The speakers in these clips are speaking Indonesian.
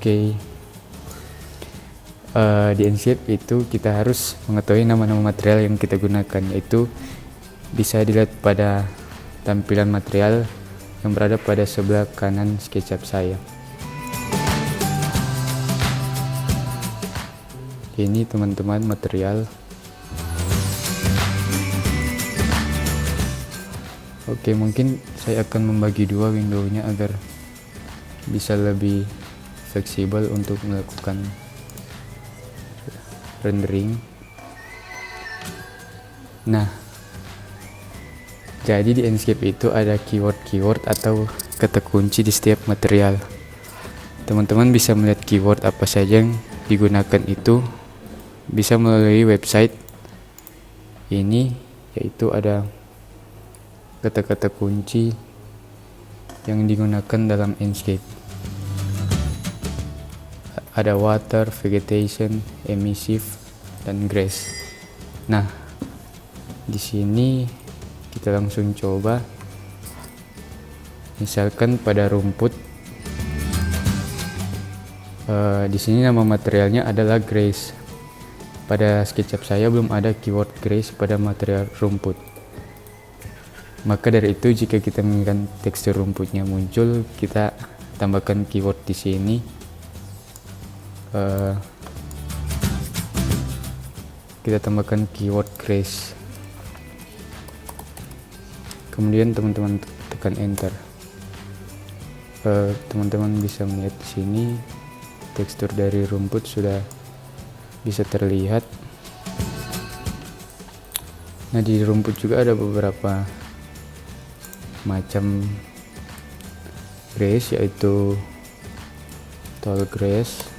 Oke. Di Enscape itu kita harus mengetahui nama-nama material yang kita gunakan, yaitu bisa dilihat pada tampilan material yang berada pada sebelah kanan SketchUp saya. Ini teman-teman material. Oke, mungkin saya akan membagi dua windownya agar bisa lebih fleksibel untuk melakukan rendering. Nah, jadi di Enscape itu ada keyword atau kata kunci di setiap material. Teman-teman bisa melihat keyword apa saja yang digunakan itu bisa melalui website ini, yaitu ada kata-kata kunci yang digunakan dalam Enscape. Ada water, vegetation, emissive, dan grass. Nah, di sini kita langsung coba. Misalkan pada rumput, di sini nama materialnya adalah grass. Pada SketchUp saya belum ada keyword grass pada material rumput. Maka dari itu, jika kita menginginkan tekstur rumputnya muncul, kita tambahkan keyword di sini. Kita tambahkan keyword grass, kemudian teman-teman tekan enter. Teman-teman bisa melihat di sini tekstur dari rumput sudah bisa terlihat. Nah, di rumput juga ada beberapa macam grass, yaitu tall grass,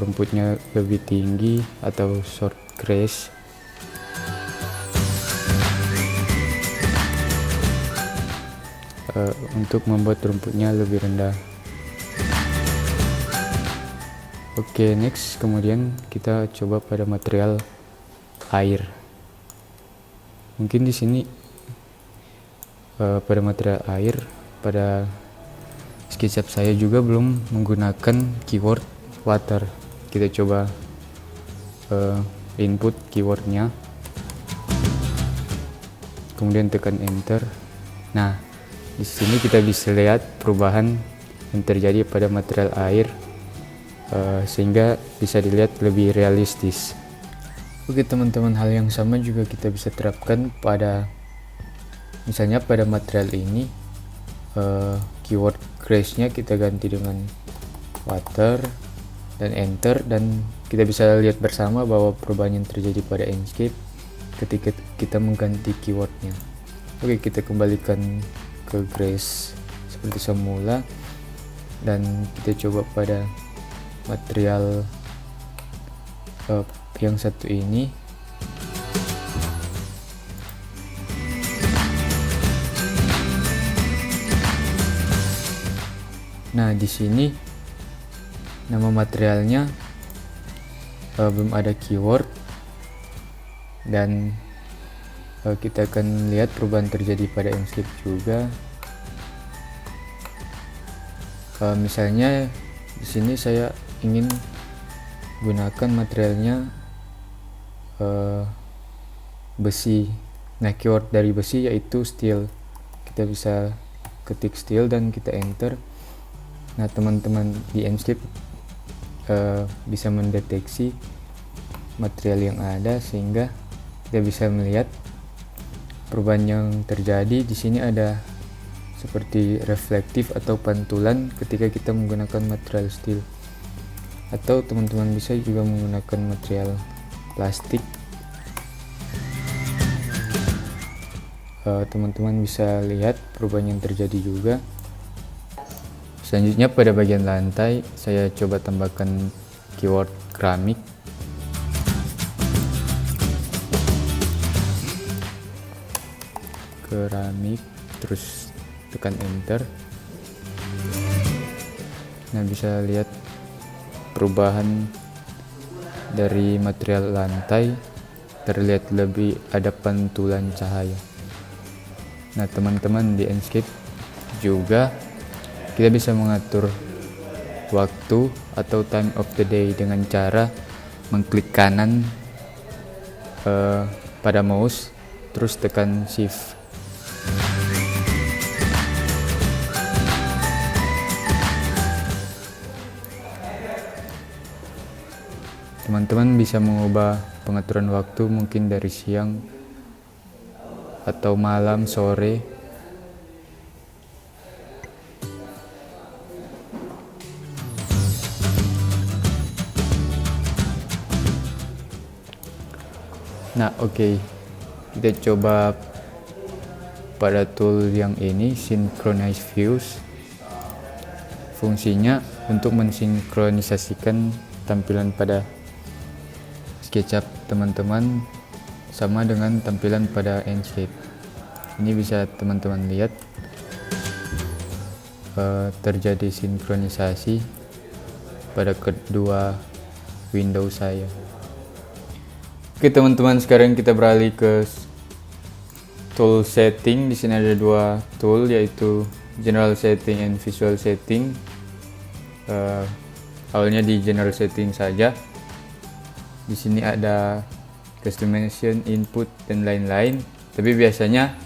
rumputnya lebih tinggi, atau short grass. Untuk membuat rumputnya lebih rendah. Oke, next, kemudian kita coba pada material air. Mungkin di sini pada material air, pada SketchUp saya juga belum menggunakan keyword water. Kita coba input keywordnya, kemudian tekan enter. Nah, di sini kita bisa lihat perubahan yang terjadi pada material air, sehingga bisa dilihat lebih realistis. Oke teman-teman, hal yang sama juga kita bisa terapkan pada, misalnya pada material ini, keyword grass-nya kita ganti dengan water dan enter, dan kita bisa lihat bersama bahwa perubahan yang terjadi pada Enscape ketika kita mengganti keywordnya. Oke, kita kembalikan ke grass seperti semula, dan kita coba pada material yang satu ini. Nah, di sini nama materialnya belum ada keyword, dan kita akan lihat perubahan terjadi pada Enscape juga. Misalnya di sini saya ingin gunakan materialnya besi. Nah, keyword dari besi yaitu steel. Kita bisa ketik steel dan kita enter. Nah, teman-teman di Enscape bisa mendeteksi material yang ada, sehingga kita bisa melihat perubahan yang terjadi. Di sini ada seperti reflektif atau pantulan ketika kita menggunakan material steel, atau teman-teman bisa juga menggunakan material plastik. Teman-teman bisa lihat perubahan yang terjadi juga. Selanjutnya pada bagian lantai, saya coba tambahkan keyword keramik. Terus tekan enter. Nah, bisa lihat perubahan dari material lantai, terlihat lebih ada pantulan cahaya. Nah, teman-teman di Enscape juga kita bisa mengatur waktu atau time of the day dengan cara mengklik kanan pada mouse terus tekan shift. Teman-teman bisa mengubah pengaturan waktu mungkin dari siang atau malam, sore. Nah, oke. Kita coba pada tool yang ini, Synchronize Views. Fungsinya untuk mensinkronisasikan tampilan pada SketchUp teman-teman sama dengan tampilan pada Enscape. Ini bisa teman-teman lihat terjadi sinkronisasi pada kedua window saya. Oke teman-teman, sekarang kita beralih ke tool setting. Di sini ada dua tool, yaitu General Setting and Visual Setting. Awalnya di General Setting saja. Di sini ada customization, input, dan lain-lain. Tapi biasanya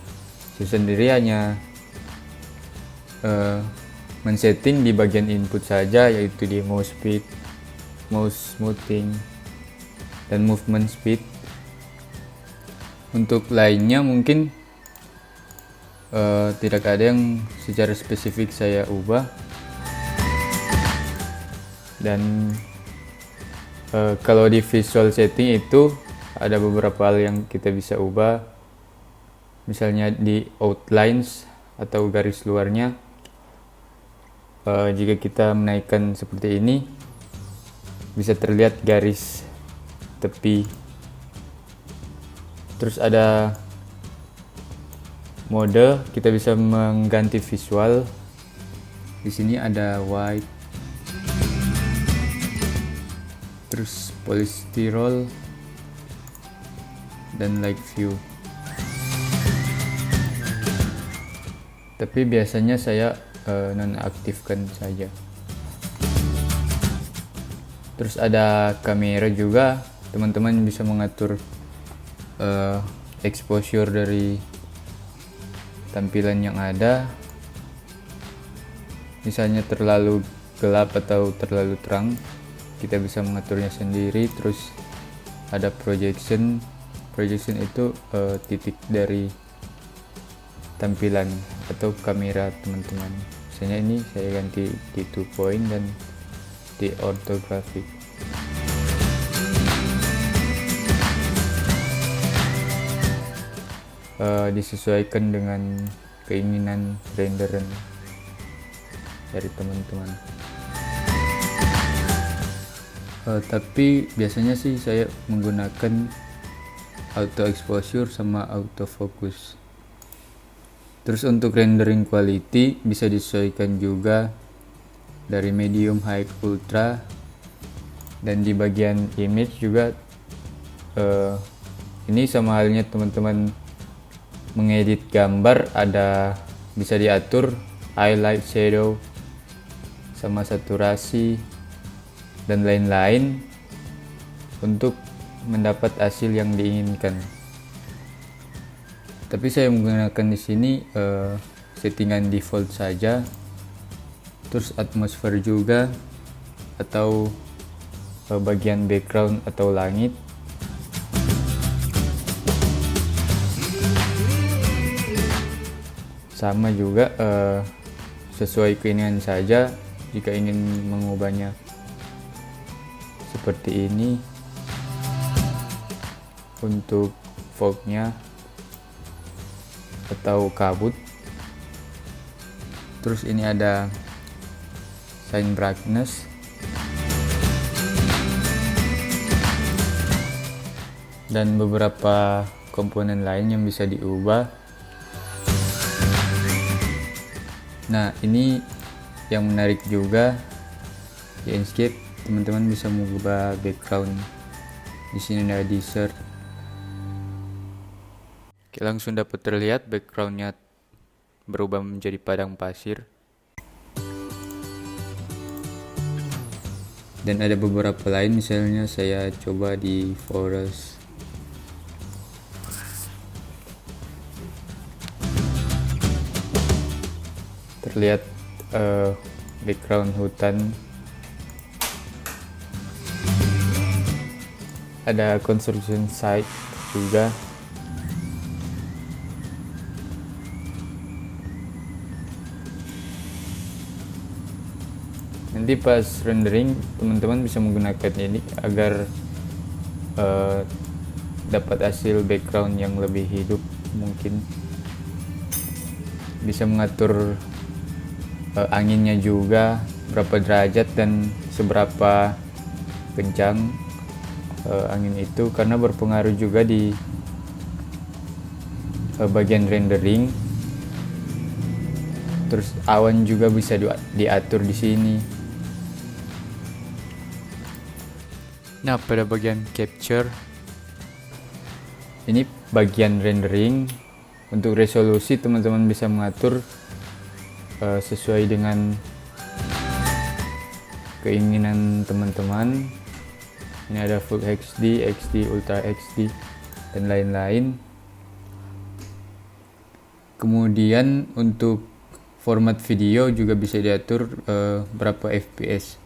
saya sendiri hanya men-setting di bagian input saja, yaitu di mouse speed, mouse smoothing, dan movement speed. Untuk lainnya mungkin tidak ada yang secara spesifik saya ubah. Dan kalau di visual setting itu ada beberapa hal yang kita bisa ubah, misalnya di outlines atau garis luarnya. Jika kita menaikkan seperti ini, bisa terlihat garis tepi. Terus ada mode, kita bisa mengganti visual. Di sini ada white, terus polystyrol, dan light view. Tapi biasanya saya nonaktifkan saja. Terus ada kamera juga, teman-teman bisa mengatur exposure dari tampilan yang ada, misalnya terlalu gelap atau terlalu terang, kita bisa mengaturnya sendiri. Terus ada projection itu titik dari tampilan atau kamera teman-teman. Misalnya ini saya ganti di 2 point dan di orthographic. Disesuaikan dengan keinginan renderan dari teman-teman. Tapi biasanya sih saya menggunakan auto exposure sama auto focus. Terus untuk rendering quality bisa disesuaikan juga dari medium, high, ultra. Dan di bagian image juga ini sama halnya teman-teman mengedit gambar, ada bisa diatur highlight, shadow, sama saturasi dan lain-lain untuk mendapat hasil yang diinginkan. Tapi saya menggunakan di sini settingan default saja. Terus atmosfer juga, atau bagian background atau langit. Sama juga sesuai keinginan saja. Jika ingin mengubahnya seperti ini untuk fognya atau kabut. Terus ini ada sign brightness dan beberapa komponen lain yang bisa diubah. Nah, ini yang menarik juga di Enscape, teman-teman bisa mengubah background. Di sini ada desert. Oke, langsung dapat terlihat backgroundnya berubah menjadi padang pasir. dan ada beberapa lain, misalnya saya coba di forest. Terlihat background hutan, ada construction site juga. Nanti pas rendering teman-teman bisa menggunakan ini agar dapat hasil background yang lebih hidup. Mungkin bisa mengatur anginnya juga, berapa derajat dan seberapa kencang angin itu, karena berpengaruh juga di bagian rendering. Terus awan juga bisa diatur di sini. Nah, pada bagian capture, ini bagian rendering. Untuk resolusi teman-teman bisa mengatur sesuai dengan keinginan teman-teman. Ini ada Full HD, HD, Ultra HD, dan lain-lain. Kemudian untuk format video juga bisa diatur berapa fps.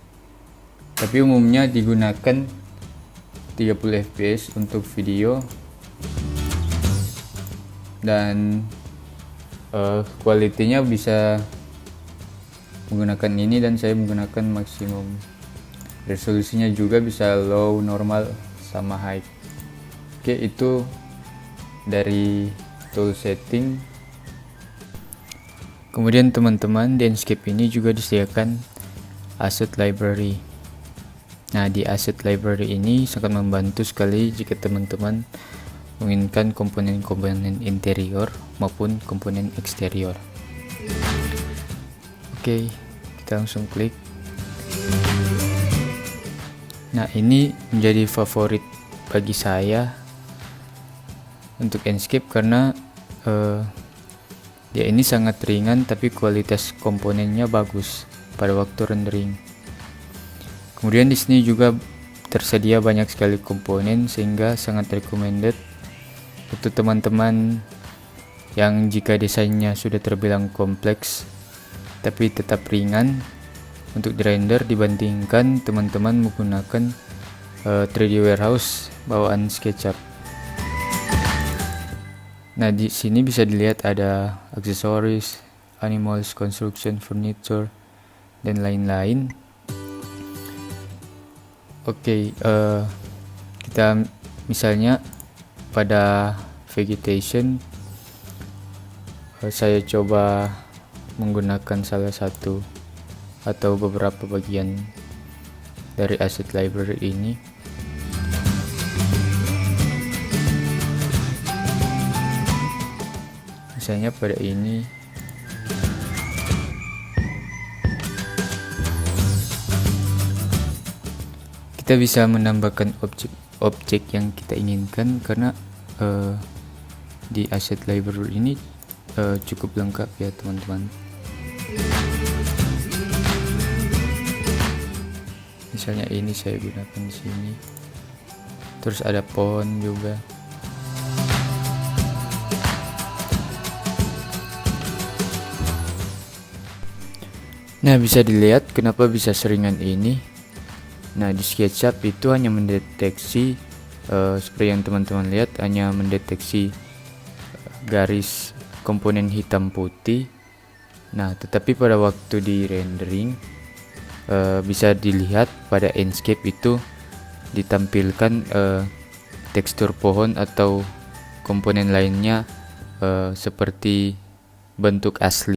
Tapi umumnya digunakan 30 fps untuk video, dan kualitinya bisa menggunakan ini, dan saya menggunakan maksimum. Resolusinya juga bisa low, normal, sama high. Oke, itu dari tool setting. Kemudian teman-teman, di Enscape ini juga disediakan asset library. Nah, di asset library ini sangat membantu sekali jika teman-teman menginginkan komponen-komponen interior maupun komponen eksterior. Oke, kita langsung klik. Nah, ini menjadi favorit bagi saya untuk Enscape karena dia ini sangat ringan tapi kualitas komponennya bagus pada waktu rendering. Kemudian di sini juga tersedia banyak sekali komponen sehingga sangat recommended untuk teman-teman yang jika desainnya sudah terbilang kompleks tapi tetap ringan untuk dirender dibandingkan teman-teman menggunakan 3D warehouse bawaan SketchUp. Nah, di sini bisa dilihat ada aksesoris, animals, construction, furniture, dan lain-lain. Oke, kita misalnya pada vegetation, saya coba menggunakan salah satu atau beberapa bagian dari asset library ini. Misalnya pada ini. Kita bisa menambahkan objek yang kita inginkan karena di asset library ini cukup lengkap ya teman-teman. Misalnya ini saya gunakan di sini. Terus ada pohon juga. Nah, bisa dilihat kenapa bisa seringan ini. Nah, di SketchUp itu hanya mendeteksi seperti yang teman-teman lihat, hanya mendeteksi garis komponen hitam putih. Nah, tetapi pada waktu di rendering bisa dilihat pada Enscape itu ditampilkan tekstur pohon atau komponen lainnya seperti bentuk asli.